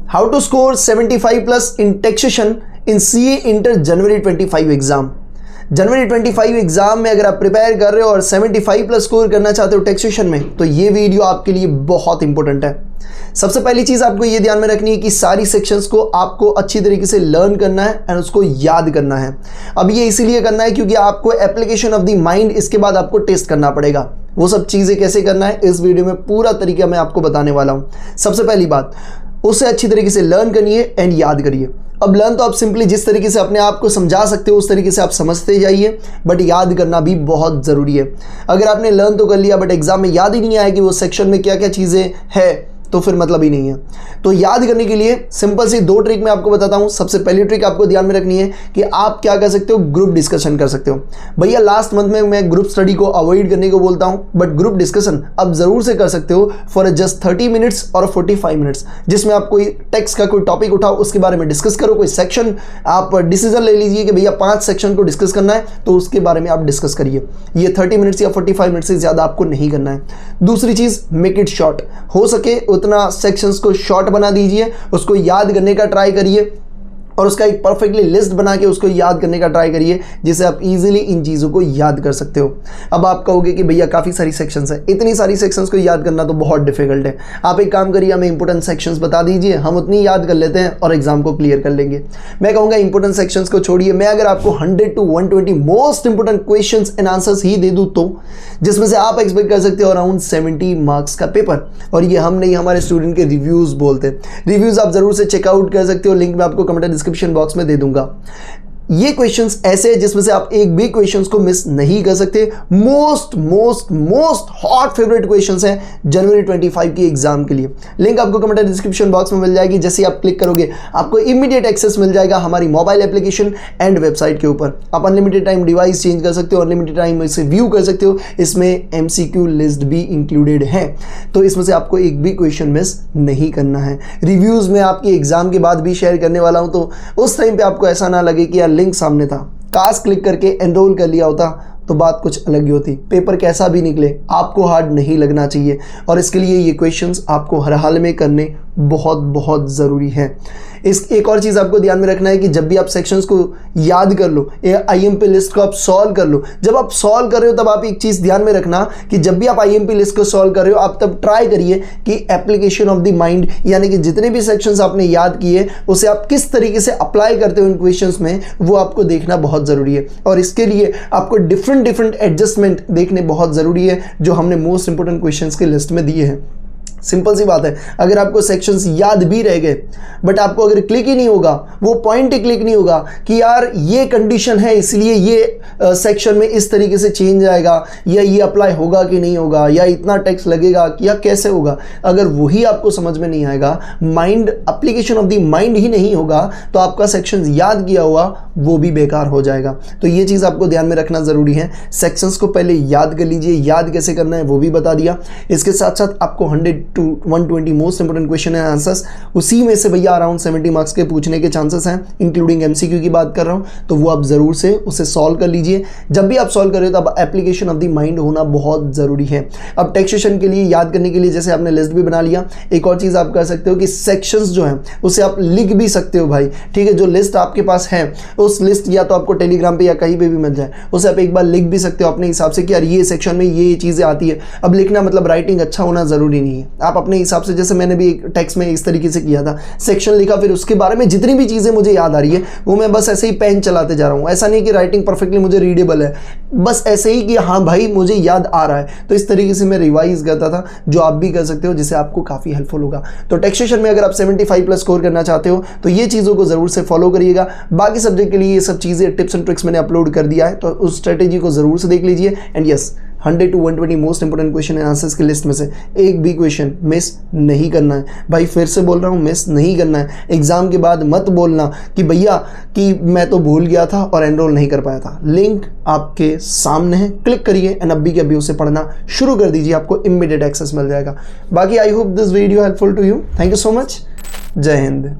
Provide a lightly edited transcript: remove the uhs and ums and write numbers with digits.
How to score 75+ in taxation in CA inter January 25 exam. जनवरी 25 exam में अगर आप प्रिपेयर कर रहे हो और 75+ स्कोर करना चाहते हो टैक्सेशन में, तो ये वीडियो आपके लिए बहुत इंपॉर्टेंट है। सबसे पहली चीज आपको ये ध्यान में रखनी है कि सारी सेक्शंस को आपको अच्छी तरीके से लर्न करना है एंड उसको याद करना है। अब ये इसीलिए करना है क्योंकि आपको एप्लीकेशन ऑफ द माइंड इसके बाद आपको टेस्ट करना पड़ेगा। वो सब चीजें कैसे करना है इस वीडियो में पूरा तरीका मैं आपको बताने वाला हूं। सबसे पहली बात, उसे अच्छी तरीके से लर्न करिए एंड याद करिए। अब लर्न तो आप सिंपली जिस तरीके से अपने आप को समझा सकते हो उस तरीके से आप समझते जाइए, बट याद करना भी बहुत ज़रूरी है। अगर आपने लर्न तो कर लिया बट एग्जाम में याद ही नहीं आया कि वो सेक्शन में क्या क्या चीज़ें हैं, तो फिर मतलब ही नहीं है। तो याद करने के लिए सिंपल सी 2 ट्रिक मैं आपको बताता हूं। सबसे पहली ट्रिक आपको ध्यान में रखनी है कि आप क्या कर सकते हो, ग्रुप डिस्कशन कर सकते हो। भैया लास्ट मंथ में मैं ग्रुप स्टडी को अवॉइड करने को बोलता हूं, बट ग्रुप डिस्कशन आप जरूर से कर सकते हो फॉर जस्ट 30 मिनट्स और 45 मिनट्स, जिसमें आप कोई टेक्स्ट का कोई टॉपिक उठाओ, उसके बारे में डिस्कस करो। कोई सेक्शन आप डिसीजन ले लीजिए कि भैया 5 सेक्शन को डिस्कस करना है, तो उसके बारे में आप डिस्कस करिए। ये 30 मिनट्स या 45 मिनट से ज़्यादा आपको नहीं करना है। दूसरी चीज़, मेक इट शॉर्ट। हो सके उतना सेक्शंस को शॉर्ट बना दीजिए, उसको याद करने का ट्राई करिए और उसका एक परफेक्टली लिस्ट बना के उसको याद करने का ट्राई करिए, जिससे आप इजीली इन चीज़ों को याद कर सकते हो। अब आप कहोगे कि भैया काफ़ी सारी सेक्शंस हैं, इतनी सारी सेक्शंस को याद करना तो बहुत डिफिकल्ट है। आप एक काम करिए, हमें इंपॉर्टेंट सेक्शंस बता दीजिए, हम उतनी याद कर लेते हैं और एग्जाम को क्लियर कर लेंगे। मैं कहूँगा इंपॉर्टेंट सेक्शंस को छोड़िए, मैं अगर आपको 100 to 120 most important questions and answers ही दे दूँ तो जिसमें से आप एक्सपेक्ट कर सकते हो अराउंड 70 मार्क्स का पेपर। और ये हम नहीं, हमारे स्टूडेंट के रिव्यूज़ बोलते हैं। रिव्यूज़ आप ज़रूर से चेकआउट कर सकते हो, लिंक मैं आपको कमेंट डिस्क्रिप्शन बॉक्स में दे दूंगा। ये क्वेश्चंस ऐसे हैं जिसमें से आप एक भी क्वेश्चंस को मिस नहीं कर सकते। मोस्ट हॉट फेवरेट क्वेश्चंस हैं जनवरी 25 की एग्जाम के लिए। लिंक आपको कमेंट डिस्क्रिप्शन बॉक्स में मिल जाएगी। जैसे आप क्लिक करोगे आपको इमीडिएट एक्सेस मिल जाएगा हमारी मोबाइल एप्लीकेशन एंड वेबसाइट के ऊपर। आप अनलिमिटेड टाइम डिवाइस चेंज कर सकते हो, अनलिमिटेड टाइम इसे व्यू कर सकते हो। इसमें MCQ लिस्ट भी इंक्लूडेड है, तो इसमें से आपको एक भी क्वेश्चन मिस नहीं करना है। रिव्यूज में आपकी एग्जाम के बाद भी शेयर करने वाला हूं, तो उस टाइम पे आपको ऐसा ना लगे कि यार लिंक सामने था, काश क्लिक करके एनरोल कर लिया होता तो बात कुछ अलग ही होती। पेपर कैसा भी निकले आपको हार्ड नहीं लगना चाहिए, और इसके लिए ये क्वेश्चंस आपको हर हाल में करने बहुत ज़रूरी है। एक और चीज़ आपको ध्यान में रखना है कि जब भी आप सेक्शंस को याद कर लो, IMP लिस्ट को आप सॉल्व कर लो, जब आप सॉल्व कर रहे हो तब आप एक चीज़ ध्यान में रखना कि जब भी आप IMP लिस्ट को सॉल्व कर रहे हो आप तब ट्राई करिए कि एप्लीकेशन ऑफ द माइंड, यानी कि जितने भी सेक्शंस आपने याद किए उसे आप किस तरीके से अप्लाई करते हो इन क्वेश्चंस में, वो आपको देखना बहुत ज़रूरी है। और इसके लिए आपको डिफरेंट एडजस्टमेंट देखने बहुत ज़रूरी है, जो हमने मोस्ट इंपोर्टेंट क्वेश्चंस के लिस्ट में दिए हैं। सिंपल सी बात है, अगर आपको सेक्शंस याद भी रह गए बट आपको अगर क्लिक ही नहीं होगा, वो पॉइंट ही क्लिक नहीं होगा कि यार ये कंडीशन है इसलिए ये सेक्शन में इस तरीके से चेंज आएगा, या ये अप्लाई होगा कि नहीं होगा, या इतना टैक्स लगेगा या कैसे होगा, अगर वही आपको समझ में नहीं आएगा, mind application of the mind ही नहीं होगा, तो आपका सेक्शन याद किया हुआ वो भी बेकार हो जाएगा। तो ये चीज़ आपको ध्यान में रखना ज़रूरी है। सेक्शंस को पहले याद कर लीजिए, याद कैसे करना है वो भी बता दिया। इसके साथ साथ आपको 100 to 120 most important question and answers, उसी में से भैया अराउंड 70 मार्क्स के पूछने के चांसेस हैं, इंक्लूडिंग MCQ की बात कर रहा हूं, तो वो आप जरूर से उसे सॉल्व कर लीजिए। जब भी आप सॉल्व कर रहे हो तब एप्लीकेशन ऑफ द माइंड होना बहुत जरूरी है। अब टैक्सेशन के लिए याद करने के लिए जैसे आपने लिस्ट भी बना लिया, एक और चीज़ आप कर सकते हो कि सेक्शंस जो हैं उसे आप लिख भी सकते हो भाई, ठीक है। जो लिस्ट आपके पास है उस लिस्ट या तो आपको टेलीग्राम पे या कहीं पे भी मिल जाए, उसे आप एक बार लिख भी सकते हो अपने हिसाब से कि यार ये सेक्शन में ये चीज़ें आती है। अब लिखना मतलब राइटिंग अच्छा होना ज़रूरी नहीं है, आप अपने हिसाब से, जैसे मैंने भी एक टेक्स्ट में इस तरीके से किया था, सेक्शन लिखा, फिर उसके बारे में जितनी भी चीज़ें मुझे याद आ रही है वो मैं बस ऐसे ही पेन चलाते जा रहा हूँ। ऐसा नहीं कि राइटिंग परफेक्टली मुझे रीडेबल है, बस ऐसे ही कि हाँ भाई मुझे याद आ रहा है। तो इस तरीके से मैं रिवाइज करता था, जो आप भी कर सकते हो, जिससे आपको काफ़ी हेल्पफुल होगा। तो टैक्सेशन में अगर आप 75+ स्कोर करना चाहते हो तो ये चीज़ों को ज़रूर से फॉलो करिएगा। बाकी सब्जेक्ट के लिए ये सब चीज़ें, टिप्स एंड ट्रिक्स मैंने अपलोड कर दिया है, तो उस स्ट्रेटेजी को ज़रूर से देख लीजिए। And yes, 100 to 120 most important question and answers की लिस्ट में से एक भी क्वेश्चन मिस नहीं करना है भाई। फिर से बोल रहा हूँ, मिस नहीं करना है। एग्जाम के बाद मत बोलना कि भैया कि मैं तो भूल गया था और एनरोल नहीं कर पाया था। लिंक आपके सामने है, क्लिक करिए एंड अभी के अभी उसे पढ़ना शुरू कर दीजिए, आपको इमीडिएट एक्सेस मिल जाएगा। बाकी I hope this video helpful to you. Thank you so much. जय हिंद।